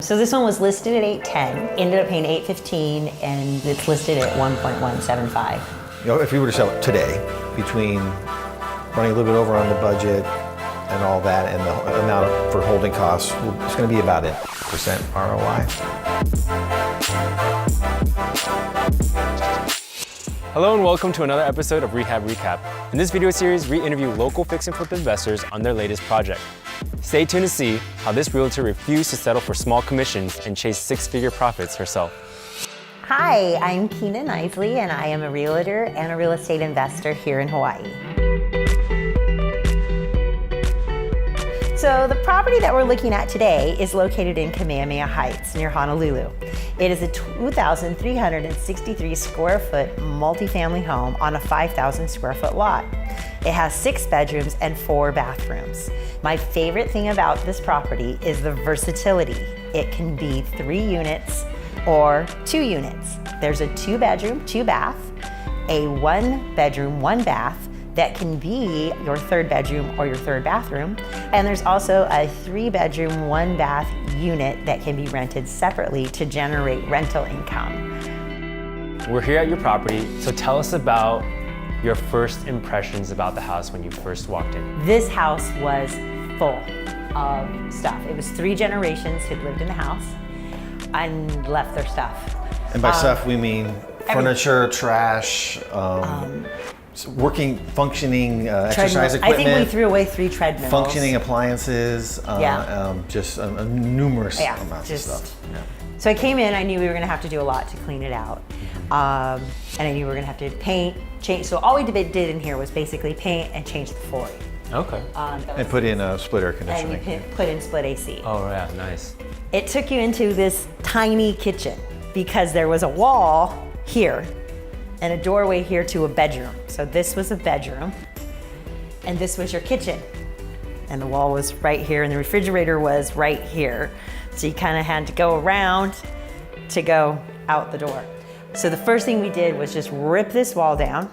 So this one was listed at $810, ended up paying $815, and it's listed at $1.175. You know, if we were to sell it today, between running a little bit over on the budget and all that, and the amount for holding costs, it's going to be about a % ROI. Hello and welcome to another episode of Rehab Recap. In this video series, we interview local fix and flip investors on their latest project. Stay tuned to see how this realtor refused to settle for small commissions and chase six-figure profits herself. Hi, I'm Keenan Isley, and I am a realtor and a real estate investor here in Hawaii. So the property that we're looking at today is located in Kamehameha Heights near Honolulu. It is a 2,363 square foot multifamily home on a 5,000 square foot lot. It has 6 bedrooms and 4 bathrooms. My favorite thing about this property is the versatility. It can be 3 units or 2 units. There's a 2 bedroom, 2 bath, a 1 bedroom, 1 bath, that can be your 3rd bedroom or your 3rd bathroom. And there's also a 3 bedroom, 1 bath unit that can be rented separately to generate rental income. We're here at your property, so tell us about your first impressions about the house when you first walked in. This house was full of stuff. It was 3 generations who'd lived in the house and left their stuff. And by stuff, we mean furniture, trash, working, functioning exercise equipment. I think we threw away 3 treadmills. Functioning appliances, just numerous amounts of stuff. Yeah. So I came in, I knew we were gonna have to do a lot to clean it out. And I knew we were gonna have to paint, change. So all we did in here was basically paint and change the flooring. Okay. And put in a split air conditioning. And you put in split AC. Oh yeah, nice. It took you into this tiny kitchen because there was a wall here and a doorway here to a bedroom. So this was a bedroom and this was your kitchen. And the wall was right here and the refrigerator was right here. So you kind of had to go around to go out the door. So the first thing we did was just rip this wall down.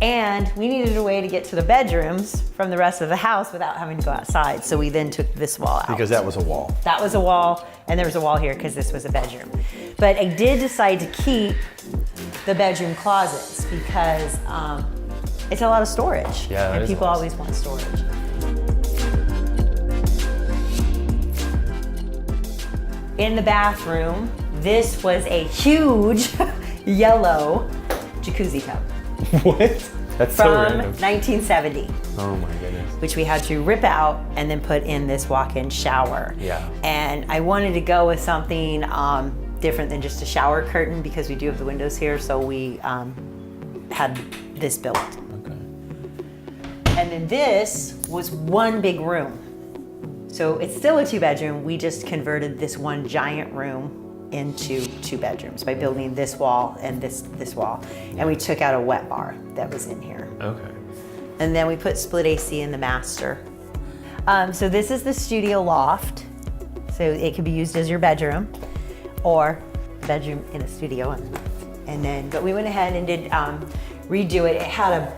And we needed a way to get to the bedrooms from the rest of the house without having to go outside. So we then took this wall out. Because that was a wall. That was a wall, and there was a wall here because this was a bedroom. But I did decide to keep the bedroom closets because it's a lot of storage. Yeah, and people always want storage. In the bathroom, this was a huge yellow jacuzzi tub. What? That's so random. From 1970. Oh my goodness. Which we had to rip out and then put in this walk-in shower. Yeah. And I wanted to go with something different than just a shower curtain because we do have the windows here, so we had this built. Okay. And then this was one big room. So it's still a 2 bedroom, we just converted this one giant room into 2 bedrooms by building this wall and this wall. And we took out a wet bar that was in here. Okay. And then we put split AC in the master. So this is the studio loft. So it could be used as your bedroom or bedroom in a studio. But we went ahead and did redo it. It had a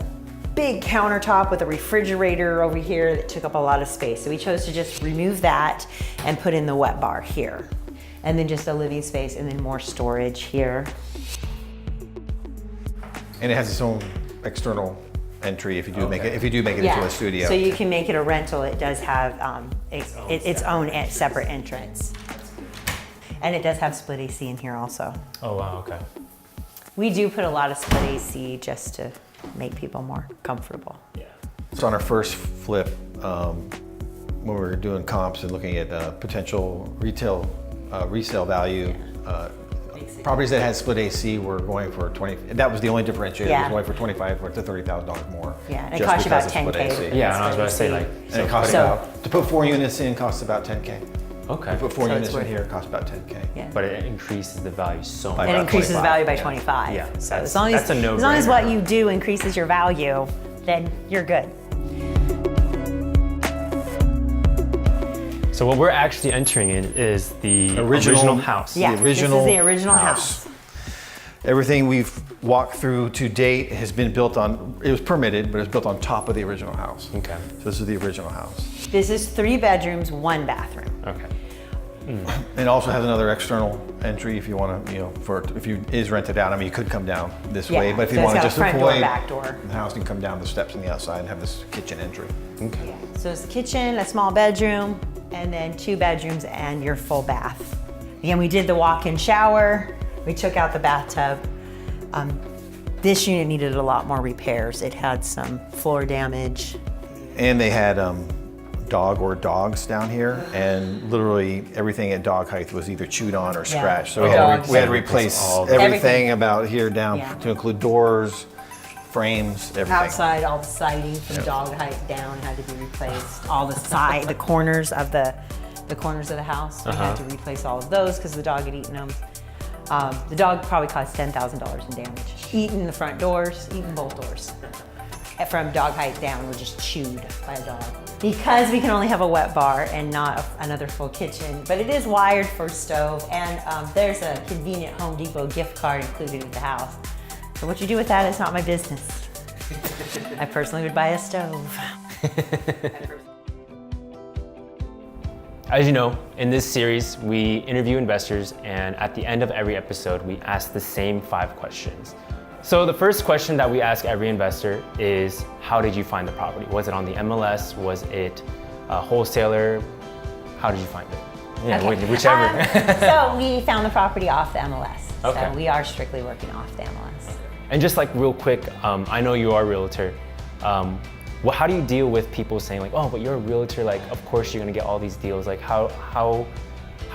big countertop with a refrigerator over here that took up a lot of space. So we chose to just remove that and put in the wet bar here. And then just a living space and then more storage here. And it has its own external entry if you do make it into a studio. So you can make it a rental. It does have its own separate entrance. And it does have split AC in here also. Oh wow, okay. We do put a lot of split AC just to make people more comfortable. Yeah. So on our first flip, when we were doing comps and looking at potential resale value, properties that had split AC were going for 20. That was the only differentiator. Yeah. It was going for $25 to $30,000 more. Yeah, and it costs you about $10K. Yeah, and I was about to say like. And it costs about, to put 4 units in costs about $10K. Okay. To put 4 So units it's in worth here, it costs about $10K. Yeah. But it increases the value so much. It increases the 25. value by 25. Yeah, So that's as long a no-brainer. as long as what you do increases your value, then you're good. So what we're actually entering in is the original house. Yeah, The original this is the original house. Everything we've walked through to date has been built on, it was permitted, but it's built on top of the original house. Okay. So this is the original house. This is 3 bedrooms, 1 bathroom. Okay. It also has another external entry if you want to, if you is rented out. I mean, you could come down this way, but if you so it's want to got a just front door, avoid back door. the house, you can come down the steps on the outside and have this kitchen entry. Okay. Yeah. So it's the kitchen, a small bedroom, and then 2 bedrooms and your full bath. Again, we did the walk-in shower. We took out the bathtub. This unit needed a lot more repairs. It had some floor damage. And they had dogs down here, and literally everything at dog height was either chewed on or scratched. So we had to replace everything about here down to include doors, frames, everything. Outside, all the siding from dog height down had to be replaced. All the corners of the corners of the house, we had to replace all of those because the dog had eaten them. The dog probably caused $10,000 in damage. Eating the front doors, eating both doors. From dog height down, were just chewed by a dog. Because we can only have a wet bar and not another full kitchen, but it is wired for a stove, and there's a convenient Home Depot gift card included with the house. So what you do with that is not my business. I personally would buy a stove. As you know, in this series, we interview investors, and at the end of every episode, we ask the same 5 questions. So the first question that we ask every investor is, how did you find the property? Was it on the MLS? Was it a wholesaler? How did you find it? Yeah, Okay. whichever. So we found the property off the MLS. Okay. So we are strictly working off the MLS. And just like real quick, I know you are a realtor. How do you deal with people saying like, oh, but you're a realtor, like of course you're gonna get all these deals. Like how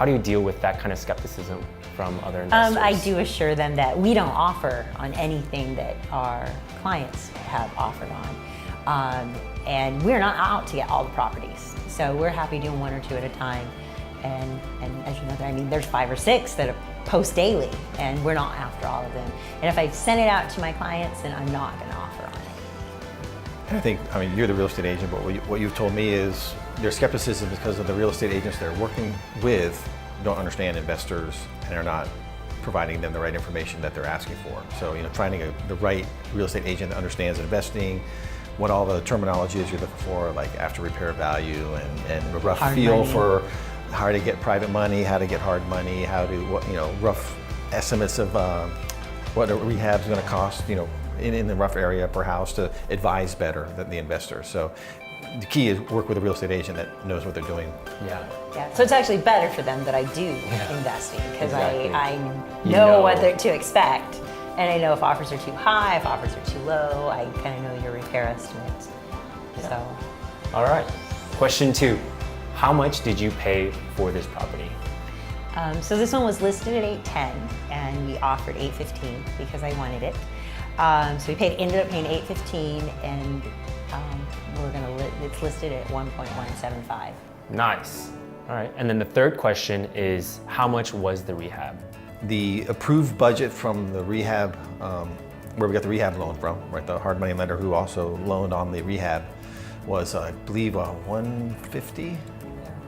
do you deal with that kind of skepticism from other investors? I do assure them that we don't offer on anything that our clients have offered on. And we're not out to get all the properties. So we're happy doing 1 or 2 at a time. And as you know, there's 5 or 6 that post daily, and we're not after all of them. And if I send it out to my clients, then I'm not gonna offer on it. And I think, you're the real estate agent, but what you've told me is their skepticism because of the real estate agents they're working with don't understand investors and are not providing them the right information that they're asking for. So, finding the right real estate agent that understands investing, what all the terminology is you're looking for, like after repair value and a rough Hard feel money. for how to get private money, how to get hard money, rough estimates of what a rehab is going to cost, in the rough area per house to advise better than the investor. So the key is work with a real estate agent that knows what they're doing. Yeah. So it's actually better for them that I do investing because Exactly. I know what to expect. And I know if offers are too high, if offers are too low, I kind of know your repair estimates. So. All right. Question 2. How much did you pay for this property? So this one was listed at $810 and we offered $815 because I wanted it. So we ended up paying $815 and it's listed at 1.175. Nice. All right. And then the third question is, how much was the rehab? The approved budget from the rehab, where we got the rehab loan from, right? The hard money lender who also loaned on the rehab was, I believe, 150.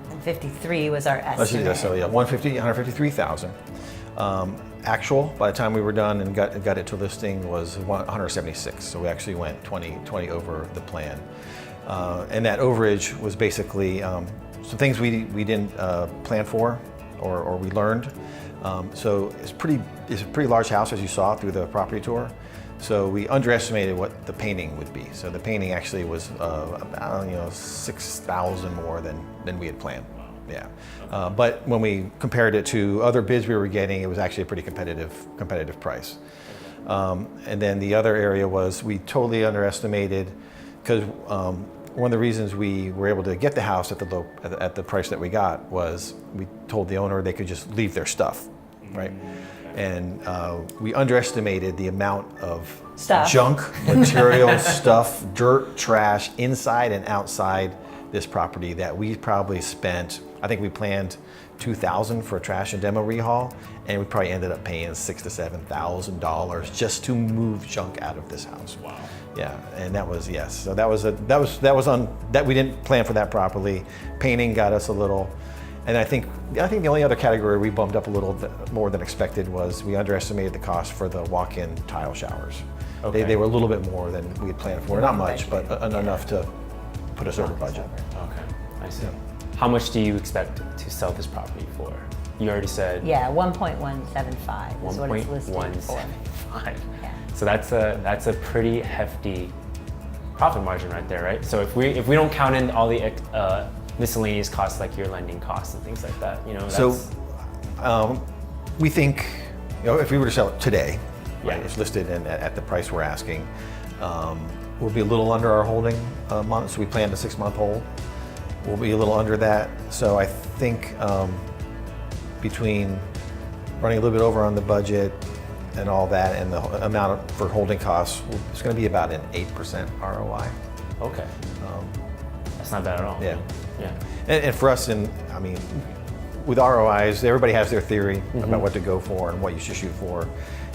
And 53 was our estimate. So yeah, 153,000. Actual, by the time we were done and got it to listing, was 176. So we actually went 20 over the plan. And that overage was basically some things we didn't plan for or we learned. So it's a pretty large house, as you saw through the property tour. So we underestimated what the painting would be. So the painting actually was about 6,000 more than we had planned. Yeah, but when we compared it to other bids we were getting, it was actually a pretty competitive price. And then the other area was we totally underestimated, because one of the reasons we were able to get the house at the price that we got was we told the owner they could just leave their stuff, right? And we underestimated the amount of junk, material, stuff, dirt, trash, inside and outside this property that we probably spent, I think we planned $2,000 for a trash and demo rehaul, and we probably ended up paying $6,000 to $7,000 just to move junk out of this house. Wow. Yeah, and that was, yes. So that was on that we didn't plan for that properly. Painting got us a little, and I think the only other category we bumped up a little more than expected was we underestimated the cost for the walk-in tile showers. Okay. They were a little bit more than we had planned for. Not much, but enough to put us over budget. Okay, I see. How much do you expect to sell this property for? You already said Yeah, 1.175 is what it's listed for. 1.175. Yeah. So that's a pretty hefty profit margin right there, right? So if we don't count in all the miscellaneous costs like your lending costs and things like that, that's, So we think, if we were to sell it today, right, Yeah. it's listed at the price we're asking, we'll be a little under our holding month. So we planned a 6-month hold. We'll be a little under that. So I think between running a little bit over on the budget and all that and the amount for holding costs, it's going to be about an 8% ROI. okay. That's not bad at all. Yeah. Yeah. And for us, with ROIs, everybody has their theory about what to go for and what you should shoot for.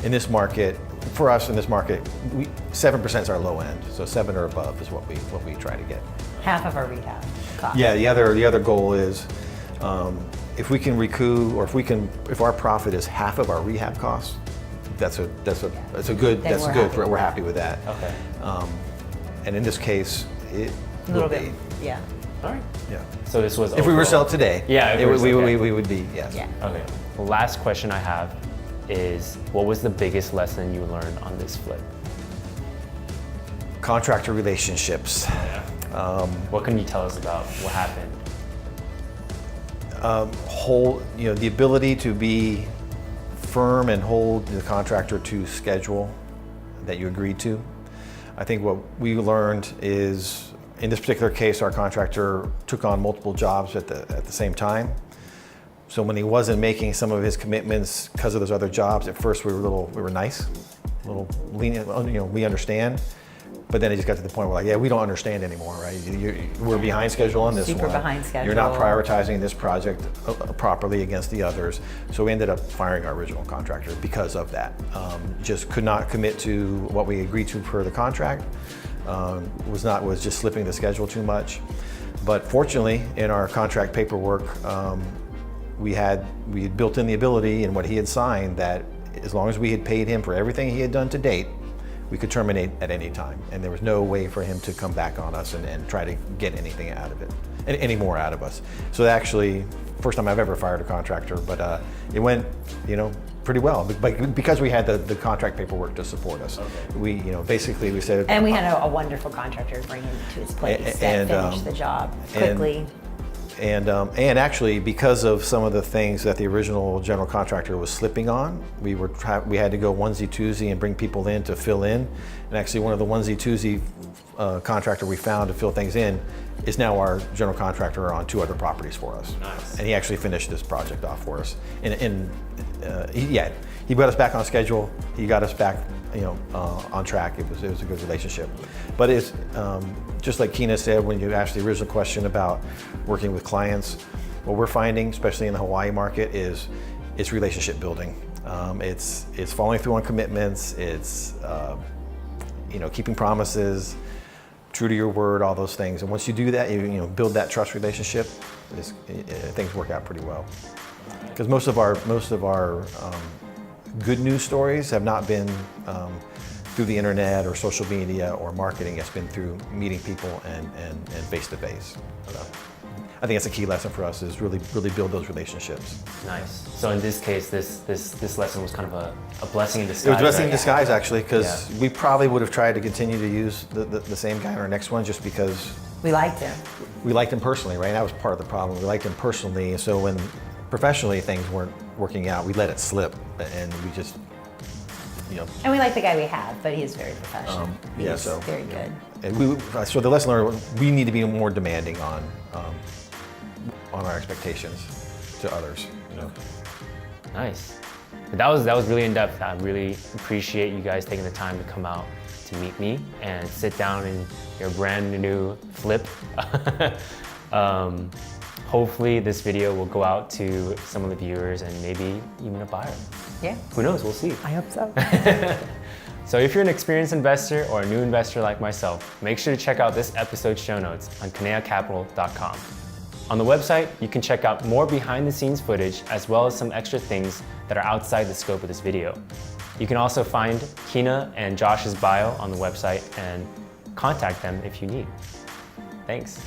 In this market, for us in this market, 7% is our low end. So 7 or above is what we try to get. Half of our rehab cost. Yeah, the other goal is if we can recoup, or if our profit is half of our rehab costs, that's a good. Then That's we're good. happy with We're that. happy with that. Okay. And in this case, it A little will bit, be. yeah. All right. Yeah. So this was If we were to overall- sell it today, Yeah, if we were to we sell- okay. would be, yes. Yeah. Okay. The last question I have is, what was the biggest lesson you learned on this flip? Contractor relationships. What can you tell us about what happened? The ability to be firm and hold the contractor to schedule that you agreed to. I think what we learned is, in this particular case, our contractor took on multiple jobs at the same time. So when he wasn't making some of his commitments because of those other jobs, at first we were nice, a little lenient. We understand. But then it just got to the point where, like, yeah, we don't understand anymore, right? We're behind schedule on this one. Super behind schedule. You're not prioritizing this project properly against the others. So we ended up firing our original contractor because of that. Just could not commit to what we agreed to per the contract. Was just slipping the schedule too much. But fortunately, in our contract paperwork, we had built in the ability in what he had signed that as long as we had paid him for everything he had done to date, we could terminate at any time, and there was no way for him to come back on us and try to get anything out of it, any more out of us. So actually, first time I've ever fired a contractor, but it went, pretty well because we had the contract paperwork to support us. Okay. We basically we said, And we had a wonderful contractor bring him to his place that finished the job quickly. And actually, because of some of the things that the original general contractor was slipping on, we had to go onesie twosie and bring people in to fill in. And actually, one of the onesie twosie contractor we found to fill things in is now our general contractor on 2 other properties for us. Nice. And he actually finished this project off for us. He got us back on schedule. He got us back, on track. It was a good relationship. But it's just like Keena said when you asked the original question about working with clients. What we're finding, especially in the Hawaii market, is it's relationship building. It's following through on commitments. It's keeping promises, true to your word, all those things. And once you do that, you build that trust relationship. Things work out pretty well. Because most of our good news stories have not been through the internet or social media or marketing. It's been through meeting people and face to face. I think that's a key lesson for us, is really build those relationships. Nice. So in this case, this lesson was kind of a blessing in disguise. It was a blessing in right? disguise, actually, because we probably would have tried to continue to use the same guy in our next one just because We liked him. we liked him personally, right? That was part of the problem. We liked him personally, so when professionally things weren't working out, we let it slip, and we just, And we like the guy we have, but he's very professional. He's very good. And so the lesson learned, we need to be more demanding on our expectations to others. Nice. That was really in depth. I really appreciate you guys taking the time to come out to meet me and sit down in your brand new flip. Hopefully this video will go out to some of the viewers and maybe even a buyer. Yeah. Who knows, we'll see. I hope so. So if you're an experienced investor or a new investor like myself, make sure to check out this episode's show notes on kaneacapital.com. On the website, you can check out more behind the scenes footage as well as some extra things that are outside the scope of this video. You can also find Keena and Josh's bio on the website and contact them if you need. Thanks.